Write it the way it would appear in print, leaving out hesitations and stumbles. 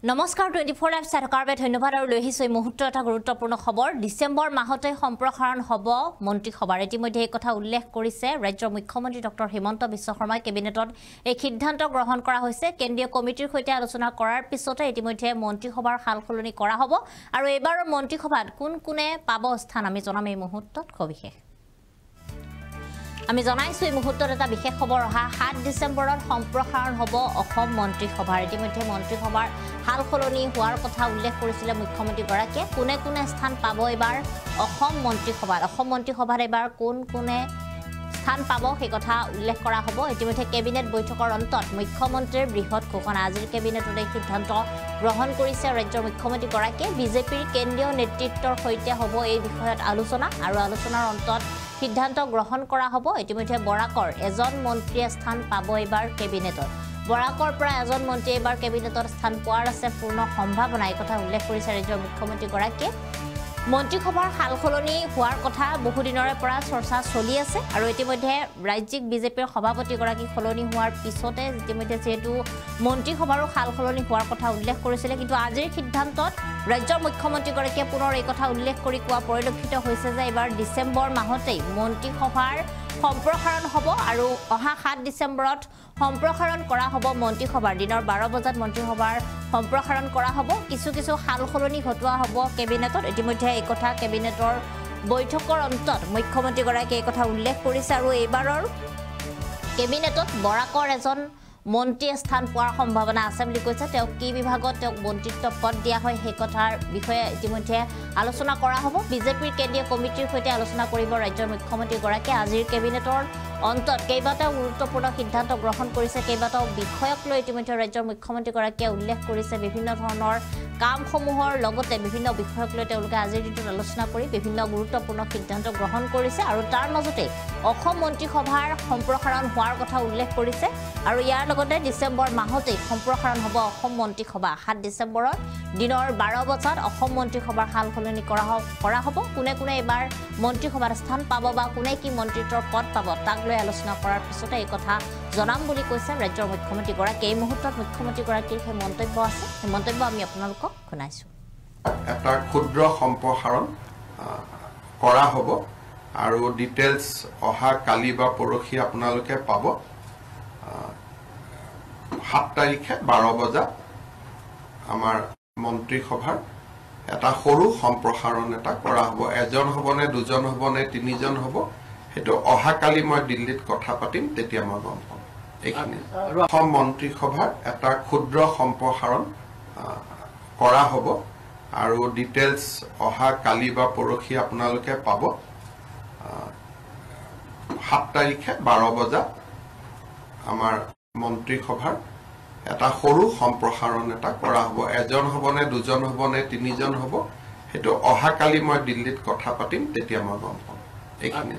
নমস্কাৰ 24 লাইভ চাৰকাৰবে ধন্যবাদ আৰু লৈ আহিছো এই মুহূৰ্ত এটা গুৰুত্বপূৰ্ণ খবৰ ডিসেম্বৰ মাহতে সম্প্ৰসাৰণ হ'ব মন্ত্ৰী সভাৰ ইতিমধ্যে এই কথা উল্লেখ কৰিছে ৰাজ্যৰ মুখ্যমন্ত্ৰী ডক্টৰ হিমন্ত বিশ্ব শৰ্মাই কেবিনেটত এই সিদ্ধান্ত গ্ৰহণ কৰা হৈছে কেন্দ্ৰীয় কমিটিৰ সৈতে আলোচনা কৰাৰ পিছতে ইতিমধ্যে মন্ত্ৰী সভাৰ হালখলনি কৰা হ'ব আৰু এবাৰৰ মন্ত্ৰী সভাত কোনে পাব স্থান আমি জনাম এই মুহূৰ্তত সবিশেষ আমি জনাইছো এই মুহূৰ্তত এটা বিশেষ খবৰ অহা 7 ডিসেম্বৰত সম্প্ৰসাৰণ হ'ব অসম মন্ত্ৰী সভাৰ ইতিমধ্যে মন্ত্ৰী সভাৰ হালখলনি হোৱাৰ কথা উল্লেখ কৰিছিল মুখ্যমন্ত্ৰী গৰাকীয়ে কোনে স্থান পাব এবাৰ অসম মন্ত্ৰী সভাত এবাৰ কোনে স্থান পাব সেই কথা উল্লেখ কৰা হ'ব ইতিমধ্যে কেবিনেট বৈঠকৰ অন্তত মুখ্যমন্ত্ৰীৰ বৃহৎ ঘোষণা আজিৰ কেবিনেটত এই সিদ্ধান্ত গ্ৰহণ কৰিছে ৰাজ্যৰ মুখ্যমন্ত্ৰী গৰাকীয়ে বিজেপিৰ কেন্দ্ৰীয় নেতৃত্বৰ সৈতে হ'ব এই বিষয়ত আলোচনা আৰু আলোচনাৰ অন্তত সিদ্ধান্ত গ্ৰহণ কৰা হ'ব ইতিমধ্যে বৰাকৰ এজন মন্ত্ৰীয়ে স্থান পাব এবাৰ কেবিনেটত বৰাকৰ পৰা এজন মন্ত্ৰী এবাৰ কেবিনেটত স্থান পোৱাৰ আছে পূৰ্ণ সম্ভাৱনা এই কথা উল্লেখ কৰিছে ৰাজ্যৰ মুখ্যমন্ত্ৰী গৰাকীয়ে মন্ত্ৰী সভাৰ হালখলনি হোৱাৰ কথা বহু দিনৰে পৰা চৰ্চা চলি আছে আৰু ইতিমধ্যে ৰাজ্যিক বিজেপিৰ সভাপতি গৰাকী খলনি হোৱাৰ পিছতে ইতিমধ্যে যেহেতু মন্ত্ৰী সভাৰো হালখলনি হোৱাৰ কথা উল্লেখ কৰিছিল কিন্তু আজিৰ সিদ্ধান্তত ৰাজ্যৰ মুখ্যমন্ত্ৰী গৰাকীয়ে পুনৰ এই কথা উল্লেখ কৰি কোৱা পৰিলক্ষিত হৈছে যে এবাৰ ডিসেম্বৰ মাহতেই মন্ত্ৰী সভাৰ সম্প্ৰসাৰণ হ'ব আৰু অহা 7 ডিসেম্বৰত সম্প্ৰসাৰণ কৰা হ'ব মন্ত্ৰী সভাৰ দিনৰ 12 বজাত মন্ত্ৰী সভাৰ সম্প্ৰসাৰণ কৰা হ'ব কিছু হালখলনি ঘটোৱা হ'ব কেবিনেটত ইতিমধ্যে এই কথা কেবিনেটৰ বৈঠকৰ অন্তত মুখ্যমন্ত্ৰী গৰাকীয়ে এই কথা উল্লেখ কৰিছে আৰু এইবাৰৰ কেবিনেটত বৰাকৰ এজন মন্ত্ৰী স্থান পোৱাৰ সম্ভাৱনা আছে বুলি কৈছে তেওঁ কি বিভাগত তেওঁ মন্ত্ৰিত্ব পদ দিয়া হয় সেই কথাৰ বিষয়ে ইতিমধ্যে আলোচনা কৰা হ'ব বিজেপিৰ কেন্দ্ৰীয় কমিটিৰ সৈতে আলোচনা কৰিব ৰাজ্যৰ মুখ্যমন্ত্ৰী গৰাকীয়ে আজিৰ কেবিনেটৰ অন্তত কেইবাটাও গুৰুত্বপূৰ্ণ সিদ্ধান্ত গ্ৰহণ কৰিছে কেইবাটাও বিষয়ক লৈ ইতিমধ্যে ৰাজ্যৰ মুখ্যমন্ত্ৰী গৰাকীয়ে উল্লেখ কৰিছে বিভিন্ন ধৰণৰ কামসমূহৰ লগতে বিভিন্ন বিষয়ক লৈ তেওঁলোকে আজিৰ দিনটোত আলোচনা কৰি বিভিন্ন গুৰুত্বপূৰ্ণ সিদ্ধান্ত গ্ৰহণ কৰিছে আৰু তাৰ মাজতে অসম মন্ত্ৰী সভাৰ সম্প্ৰসাৰণ হোৱাৰ কথা উল্লেখ কৰিছে আৰু ইয়াৰ লগতে ডিসেম্বৰ মাহতে সম্প্ৰসাৰণ হ'ব অসম মন্ত্ৰী সভা 7 ডিসেম্বৰত দিনৰ 12 বজাত অসম মন্ত্ৰী সভাৰ হালখলনি কৰা হ'ব কোনে এবাৰ মন্ত্ৰী সভাৰ স্থান পাব বা কোনে কি মন্ত্ৰিত্বৰ পদ পাব তাক লৈ আলোচনা কৰাৰ পিছতে এই কথা জনাম বুলি কৈছে ৰাজ্যৰ মুখ্যমন্ত্ৰী গৰাকীয়ে এই মুহূৰ্তত মুখ্যমন্ত্ৰী গৰাকীৰ সেই মন্তব্য আছে সেই মন্তব্য আমি আপোনালোকক শুনাইছো এটা ক্ষুদ্ৰ সম্প্ৰসাৰণ কৰা হ'ব আৰু ডিটেইলছ অহা কালি বা পৰহি আপোনালোকে পাব 7 তাৰিখে 12 বজাত আমাৰ মন্ত্ৰী সভাৰ এটা সৰু সম্প্ৰসাৰণ এটা কৰা হ'ব এজন হ'বনে দুজন হ'বনে তিনিজন হ'ব হেতু অহা কালি মই দিল্লীত কথা পাতিম তেতিয়া মই গম পাম এইখিনি অসম মন্ত্ৰী সভাৰ এটা ক্ষুদ্ৰ সম্প্ৰসাৰণ কৰা হ'ব আৰু ডিটেইলছ অহা কালি বা পৰহি আপোনালোকে পাব 7 তাৰিখে 12 বজাত আমাৰ মন্ত্ৰী সভাৰ এটা সৰু সম্প্ৰসাৰণ এটা কৰা হ'ব এজন হ'বনে দুজন হ'বনে তিনিজন হ'ব হেতু অহা কালি মই দিল্লীত কথা পাতিম তেতিয়া মই গম পাম এইখিনি